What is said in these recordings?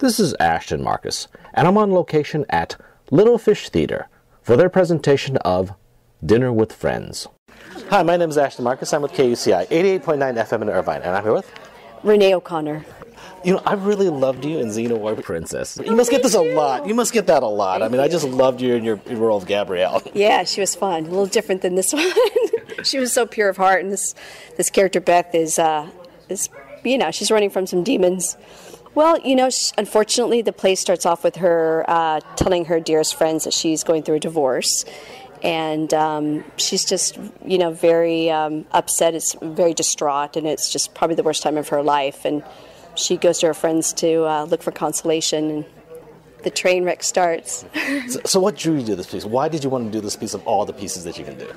This is Ashton Marcus, and I'm on location at Little Fish Theater for their presentation of Dinner with Friends. Hi, my name is Ashton Marcus. I'm with KUCI 88.9 FM in Irvine, and I'm here with Renee O'Connor. You know, I really loved you in Xena Warrior Princess. You must get this a lot. You must get that a lot. I mean, I just loved you in your role of Gabrielle. Yeah, she was fun. A little different than this one. She was so pure of heart, and this character Beth is you know, she's running from some demons. Well, you know, unfortunately, the play starts off with her telling her dearest friends that she's going through a divorce. And she's just, you know, very upset. It's very distraught, and it's just probably the worst time of her life. And she goes to her friends to look for consolation, and the train wreck starts. So what drew you to this piece? Why did you want to do this piece of all the pieces that you can do?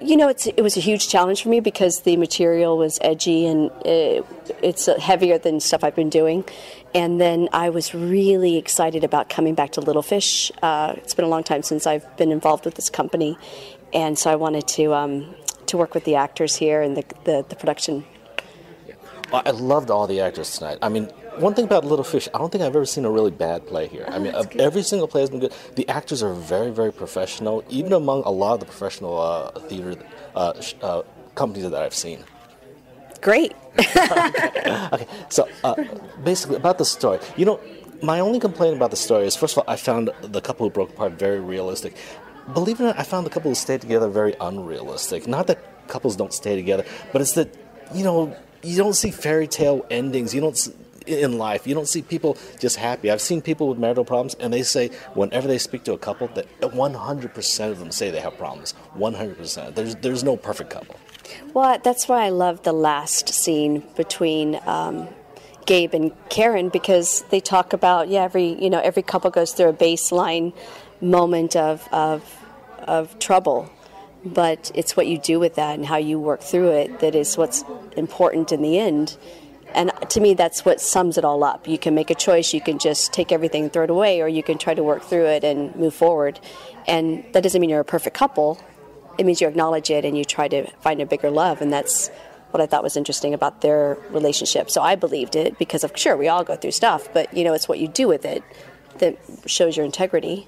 You know, it was a huge challenge for me because the material was edgy and it's heavier than stuff I've been doing. And then I was really excited about coming back to Little Fish. It's been a long time since I've been involved with this company, and so I wanted to work with the actors here and the production. Well, I loved all the actors tonight. I mean, one thing about Little Fish, I don't think I've ever seen a really bad play here. I mean, every single play has been good. The actors are very, very professional, even among a lot of the professional theater companies that I've seen. Great. Okay, so basically about the story. You know, my only complaint about the story is, first of all, I found the couple who broke apart very realistic. Believe it or not, I found the couple who stayed together very unrealistic. Not that couples don't stay together, but it's that, you know, you don't see fairy tale endings. You don't see, in life, you don't see people just happy. I've seen people with marital problems, and they say whenever they speak to a couple that 100% of them say they have problems. 100%. There's no perfect couple. Well, that's why I love the last scene between Gabe and Karen, because they talk about every couple goes through a baseline moment of trouble, but it's what you do with that and how you work through it that is what's important in the end. And to me, that's what sums it all up. You can make a choice. You can just take everything and throw it away, or you can try to work through it and move forward. And that doesn't mean you're a perfect couple. It means you acknowledge it and you try to find a bigger love. And that's what I thought was interesting about their relationship. So I believed it because, sure, we all go through stuff, but, you know, it's what you do with it that shows your integrity.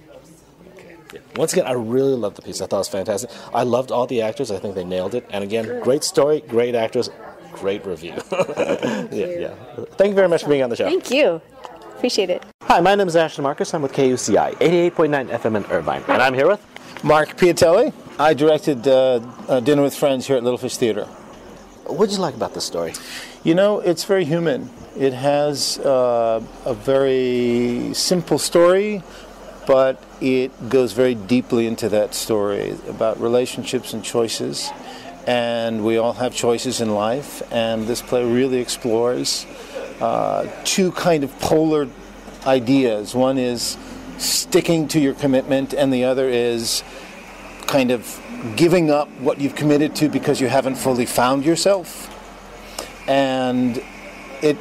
Once again, I really loved the piece. I thought it was fantastic. I loved all the actors. I think they nailed it. And again, great story, great actors, great review. Yeah. Thank you very much for being on the show. Thank you. Appreciate it. Hi, my name is Ashton Marcus. I'm with KUCI 88.9 FM in Irvine. And I'm here with Mark Piatelli. I directed Dinner with Friends here at Little Fish Theater. What did you like about this story? You know, it's very human. It has a very simple story, but it goes very deeply into that story about relationships and choices. And we all have choices in life, and this play really explores two kind of polar ideas. One is sticking to your commitment, and the other is kind of giving up what you've committed to because you haven't fully found yourself. And it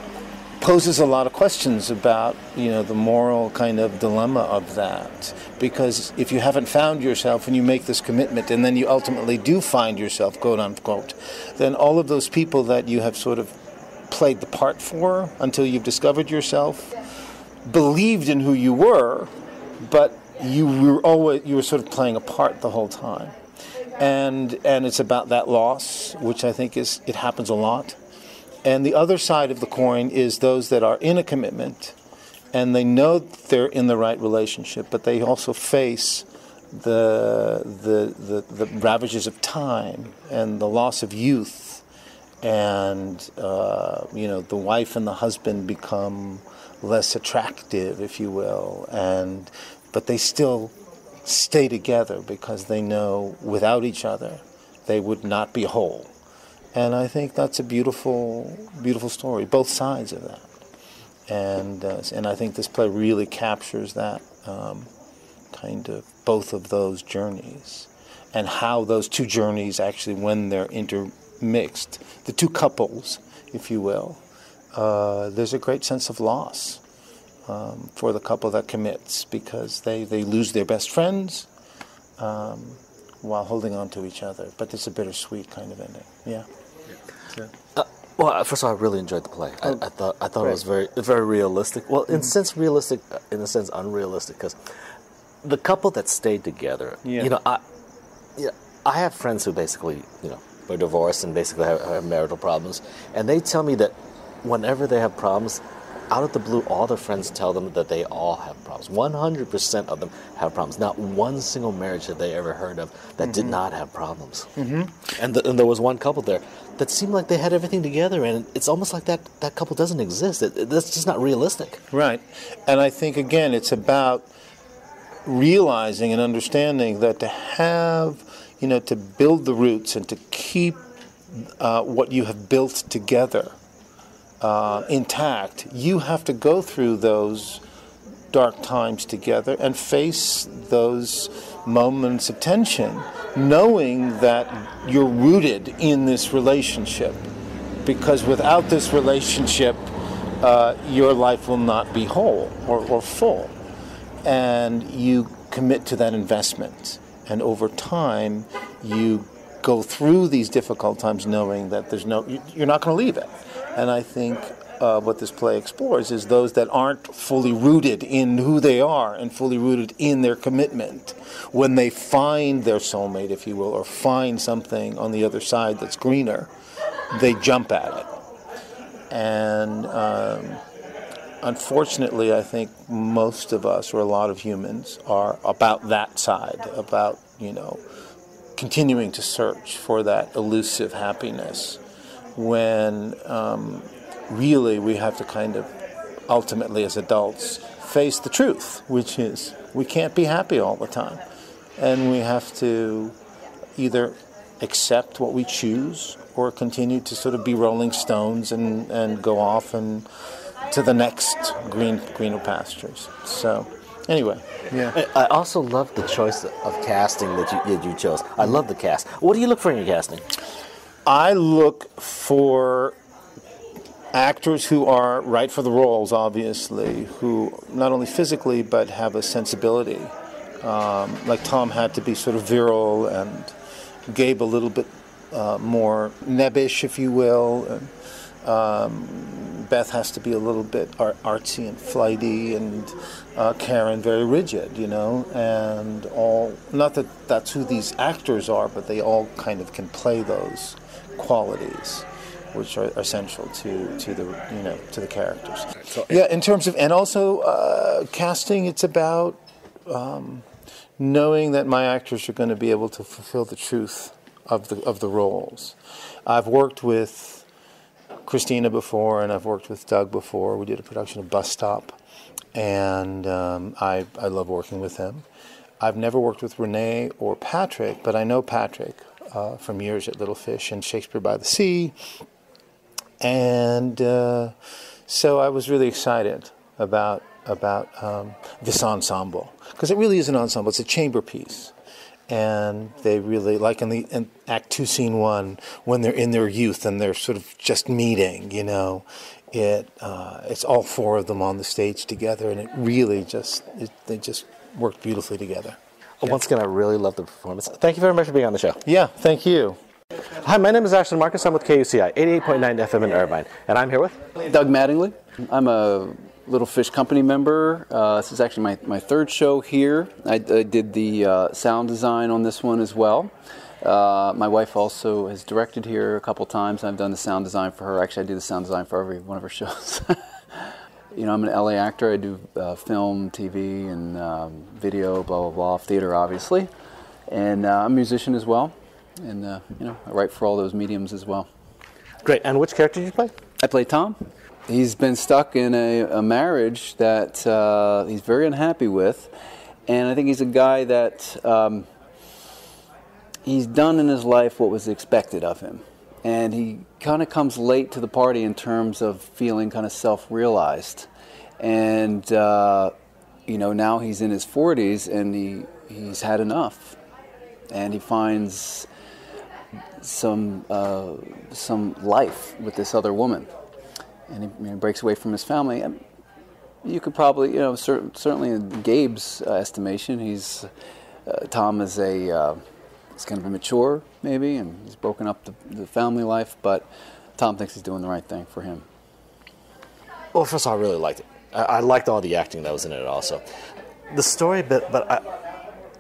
poses a lot of questions about, you know, the moral kind of dilemma of that. Because if you haven't found yourself and you make this commitment and then you ultimately do find yourself, quote unquote, then all of those people that you have sort of played the part for until you've discovered yourself believed in who you were, but you were sort of playing a part the whole time. And it's about that loss, which I think it happens a lot. And the other side of the coin is those that are in a commitment and they know they're in the right relationship, but they also face the ravages of time and the loss of youth. And, you know, the wife and the husband become less attractive, if you will, but they still stay together because they know without each other they would not be whole. And I think that's a beautiful, beautiful story, both sides of that. And I think this play really captures that kind of both of those journeys and how those two journeys actually, when they're intermixed, the two couples, if you will, there's a great sense of loss for the couple that commits because they lose their best friends while holding on to each other. But it's a bittersweet kind of ending. Yeah. Well, first of all, I really enjoyed the play. I thought it was great. very realistic. Well, in a sense realistic, in a sense unrealistic, because the couple that stayed together, Yeah. I have friends who basically, were divorced and basically have marital problems, and they tell me that whenever they have problems, out of the blue, all their friends tell them that they all have problems. 100% of them have problems. Not one single marriage that they ever heard of that did not have problems. Mm-hmm. And there was one couple there that seemed like they had everything together, and it's almost like that couple doesn't exist. That's just not realistic. Right. And I think, again, it's about realizing and understanding that to have, to build the roots and to keep what you have built together intact, you have to go through those dark times together and face those moments of tension, knowing that you're rooted in this relationship. Because without this relationship, your life will not be whole or full. And you commit to that investment. And over time, you go through these difficult times knowing that you're not going to leave it. And I think what this play explores is those that aren't fully rooted in who they are and fully rooted in their commitment. When they find their soulmate, if you will, or find something on the other side that's greener, they jump at it. And unfortunately, I think most of us, or a lot of humans, are about that side, about, continuing to search for that elusive happiness, when really we have to kind of, ultimately as adults, face the truth, which is we can't be happy all the time. And we have to either accept what we choose or continue to sort of be rolling stones and go off and to the next greener pastures. So anyway, yeah. I also love the choice of casting that you chose. I love the cast. What do you look for in your casting? I look for actors who are right for the roles, obviously, who not only physically but have a sensibility. Like Tom had to be sort of virile, and Gabe a little bit more nebbish, if you will. And Beth has to be a little bit artsy and flighty, and Karen very rigid, and all. Not that that's who these actors are, but they all kind of can play those qualities, which are essential to the characters. Yeah, in terms of, and also casting, it's about knowing that my actors are going to be able to fulfill the truth of the roles. I've worked with Christina before, and I've worked with Doug before. We did a production of Bus Stop, and I love working with them. I've never worked with Renee or Patrick, but I know Patrick from years at Little Fish and Shakespeare by the Sea. And so I was really excited about this ensemble, because it really is an ensemble. It's a chamber piece. And they really, like in Act 2, Scene 1, when they're in their youth and they're sort of just meeting, it's all four of them on the stage together, and it really they just worked beautifully together. Well, once again, I really love the performance. Thank you very much for being on the show. Yeah, thank you. Hi, my name is Ashton Marcus. I'm with KUCI, 88.9 FM in Irvine, and I'm here with Doug Mattingly. I'm a Little Fish company member. This is actually my third show here. I did the sound design on this one as well. My wife also has directed here a couple times. I've done the sound design for her. Actually, I do the sound design for every one of her shows. I'm an LA actor. I do film, TV, and video, blah, blah, blah, theater, obviously. And I'm a musician as well. And, I write for all those mediums as well. Great. And which character did you play? I play Tom. He's been stuck in a marriage that he's very unhappy with. And I think he's a guy that he's done in his life what was expected of him. And he kind of comes late to the party in terms of feeling kind of self-realized. And, now he's in his 40s and he's had enough. And he finds some life with this other woman. And he breaks away from his family. And you could probably, certainly in Gabe's estimation, Tom is he's kind of immature, maybe, and he's broken up the family life. But Tom thinks he's doing the right thing for him. Well, first of all, I really liked it. I liked all the acting that was in it also. The story, but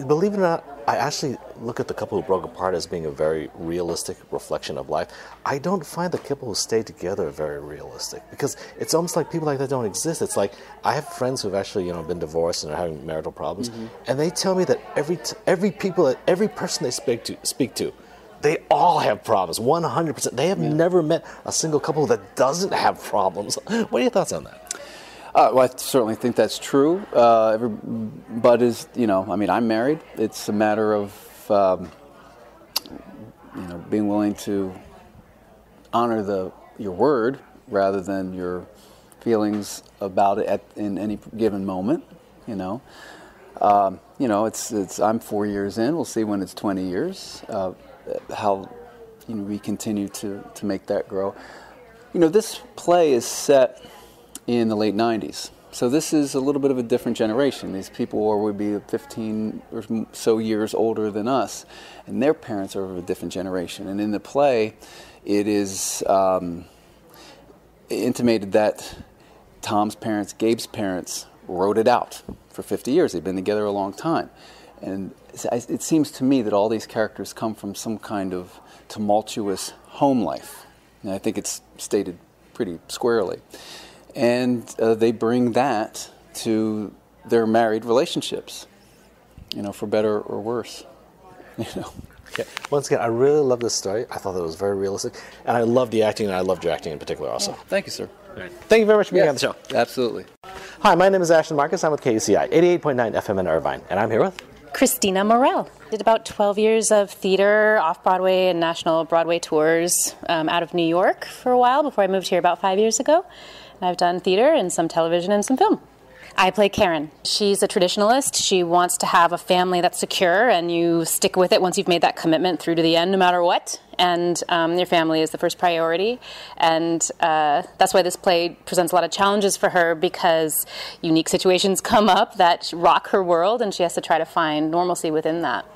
believe it or not, I actually look at the couple who broke apart as being a very realistic reflection of life. I don't find the couple who stayed together very realistic, because it's almost like people like that don't exist. It's like, I have friends who've actually, been divorced and are having marital problems, and they tell me that every person they speak to, they all have problems, 100%. They have never met a single couple that doesn't have problems. What are your thoughts on that? Well, I certainly think that's true. But I'm married. It's a matter of, being willing to honor your word rather than your feelings about it in any given moment. It's I'm 4 years in. We'll see when it's 20 years how we continue to make that grow. This play is set in the late 90s. So this is a little bit of a different generation. These people would be 15 or so years older than us, and their parents are of a different generation. And in the play, it is intimated that Tom's parents, Gabe's parents, wrote it out for 50 years. They've been together a long time. And it seems to me that all these characters come from some kind of tumultuous home life. And I think it's stated pretty squarely. And they bring that to their married relationships, for better or worse. Okay. Once again, I really love this story. I thought it was very realistic. And I love the acting, and I loved your acting in particular also. Thank you, sir. Right. Thank you very much for being on the show. Absolutely. Hi, my name is Ashton Marcus. I'm with KUCI, 88.9 FM in Irvine. And I'm here with Christina Morel. Did about 12 years of theater, off-Broadway and national Broadway tours out of New York for a while before I moved here about 5 years ago. And I've done theater and some television and some film. I play Karen. She's a traditionalist. She wants to have a family that's secure, and you stick with it once you've made that commitment through to the end, no matter what. And your family is the first priority. And that's why this play presents a lot of challenges for her, because unique situations come up that rock her world, and she has to try to find normalcy within that.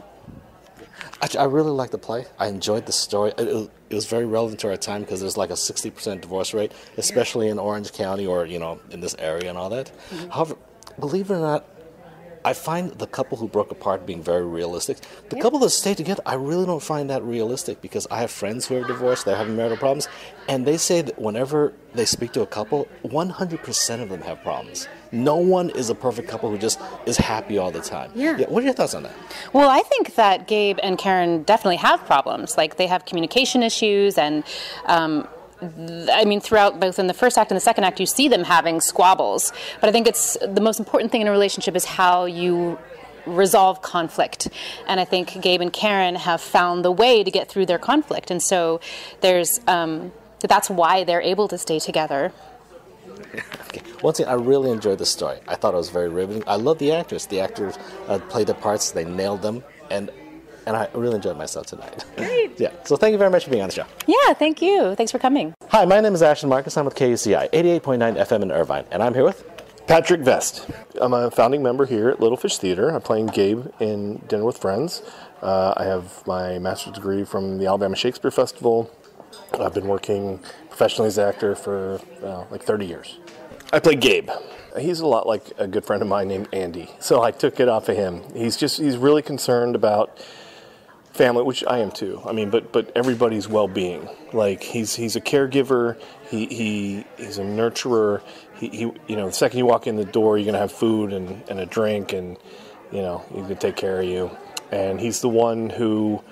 I really liked the play. I enjoyed the story. It was very relevant to our time, because there's like a 60% divorce rate, especially in Orange County or, in this area and all that. Mm-hmm. However, believe it or not, I find the couple who broke apart being very realistic. The couple that stayed together, I really don't find that realistic, because I have friends who are divorced, they're having marital problems, and they say that whenever they speak to a couple, 100% of them have problems. No one is a perfect couple who just is happy all the time. Yeah. What are your thoughts on that? Well, I think that Gabe and Karen definitely have problems. Like, they have communication issues, and throughout both in the first act and the second act, you see them having squabbles. But I think it's the most important thing in a relationship is how you resolve conflict. And I think Gabe and Karen have found the way to get through their conflict. And so that's why they're able to stay together. Okay. Once again, I really enjoyed the story. I thought it was very riveting. I love the actors. The actors played their parts. They nailed them. And I really enjoyed myself tonight. Great. Yeah. So thank you very much for being on the show. Yeah, thank you. Thanks for coming. Hi, my name is Ashton Marcus. I'm with KUCI, 88.9 FM in Irvine. And I'm here with Patrick Vest. I'm a founding member here at Little Fish Theater. I'm playing Gabe in Dinner with Friends. I have my master's degree from the Alabama Shakespeare Festival. I've been working professionally as an actor for like 30 years. I play Gabe. He's a lot like a good friend of mine named Andy, so I took it off of him. He's really concerned about family, which I am too. I mean, but everybody's well-being. Like, he's a caregiver. He's a nurturer. He the second you walk in the door, you're gonna have food and a drink, and he's gonna take care of you. And he's the one who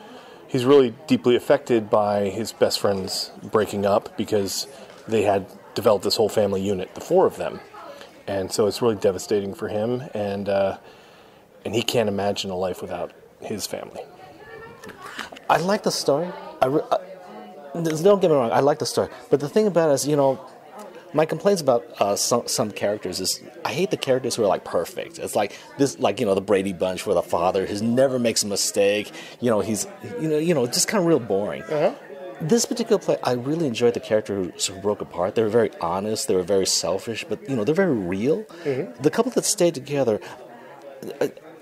he's really deeply affected by his best friends breaking up, because they had developed this whole family unit, the four of them, and so it's really devastating for him. And he can't imagine a life without his family. I like the story. Don't get me wrong, I like the story. But the thing about it is, my complaints about some characters is I hate the characters who are like perfect. It's like this, the Brady Bunch, where the father never makes a mistake. He's just kind of real boring. Uh-huh. This particular play, I really enjoyed the characters who broke apart. They were very honest. They were very selfish, but they're very real. Mm-hmm. The couple that stayed together,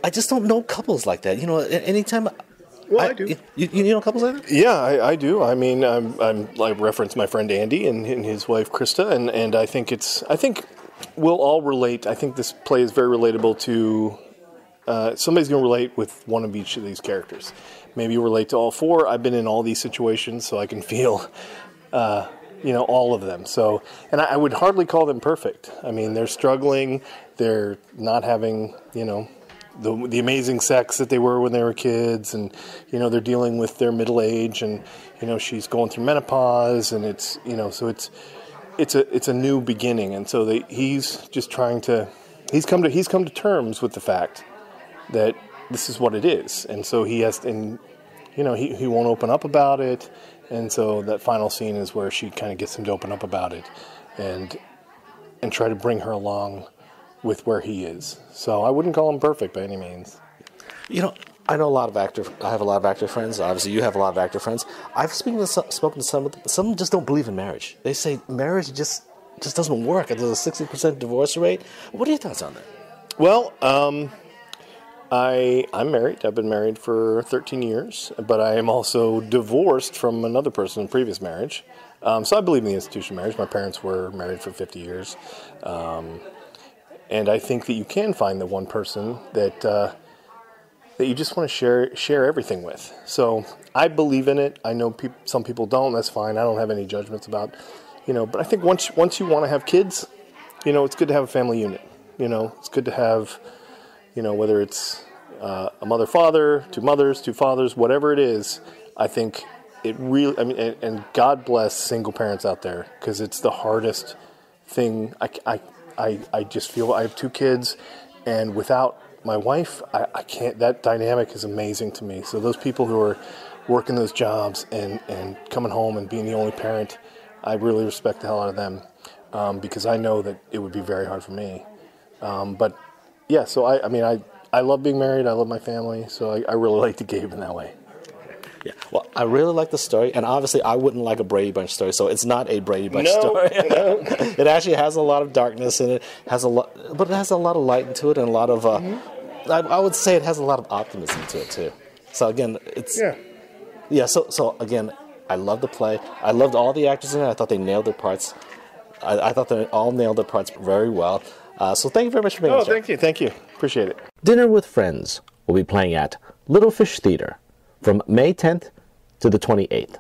I just don't know couples like that. Anytime Well, I do. You know couples like that? Yeah, I do. I mean, I reference my friend Andy and his wife Krista, and I think we'll all relate. I think this play is very relatable to. Somebody's going to relate with one of each of these characters. Maybe you relate to all four. I've been in all these situations, so I can feel, all of them. So, and I would hardly call them perfect. I mean, they're struggling. They're not having, the amazing sex that they were when they were kids, and they're dealing with their middle age, and she's going through menopause, and it's so it's a new beginning, and so he's just trying to he's come to terms with the fact that this is what it is, and so he won't open up about it, and so that final scene is where she kind of gets him to open up about it, and try to bring her along with where he is. So I wouldn't call him perfect by any means. I know I have a lot of actor friends. Obviously, you have a lot of actor friends. I've spoken to some of them. Some just don't believe in marriage. They say marriage just doesn't work. There's a 60% divorce rate. What are your thoughts on that? Well, I'm married. I've been married for 13 years, but I am also divorced from another person in a previous marriage. So I believe in the institution of marriage. My parents were married for 50 years. And I think that you can find the one person that you just want to share everything with. So I believe in it. I know some people don't. That's fine. I don't have any judgments about, But I think once you want to have kids, it's good to have a family unit. It's good to have, whether it's a mother, father, two mothers, two fathers, whatever it is. I think it really. I mean, and God bless single parents out there, because it's the hardest thing. I just feel I have two kids, and without my wife, I can't. That dynamic is amazing to me. So those people who are working those jobs and coming home and being the only parent, I really respect the hell out of them, because I know that it would be very hard for me. But yeah, so I love being married. I love my family. So I really like to Gabe in that way. Yeah, well, I really like the story, and obviously I wouldn't like a Brady Bunch story, so it's not a Brady Bunch story. No. It actually has a lot of darkness in it, but it has a lot of light into it, and a lot of, I would say it has a lot of optimism to it too. So again, so again, I love the play. I loved all the actors in it. I thought they nailed their parts. I thought they all nailed their parts very well. So thank you very much for being on the show. Thank you. Appreciate it. Dinner with Friends will be playing at Little Fish Theater from May 10th to the 28th.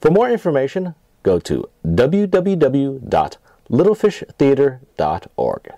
For more information, go to www.littlefishtheater.org.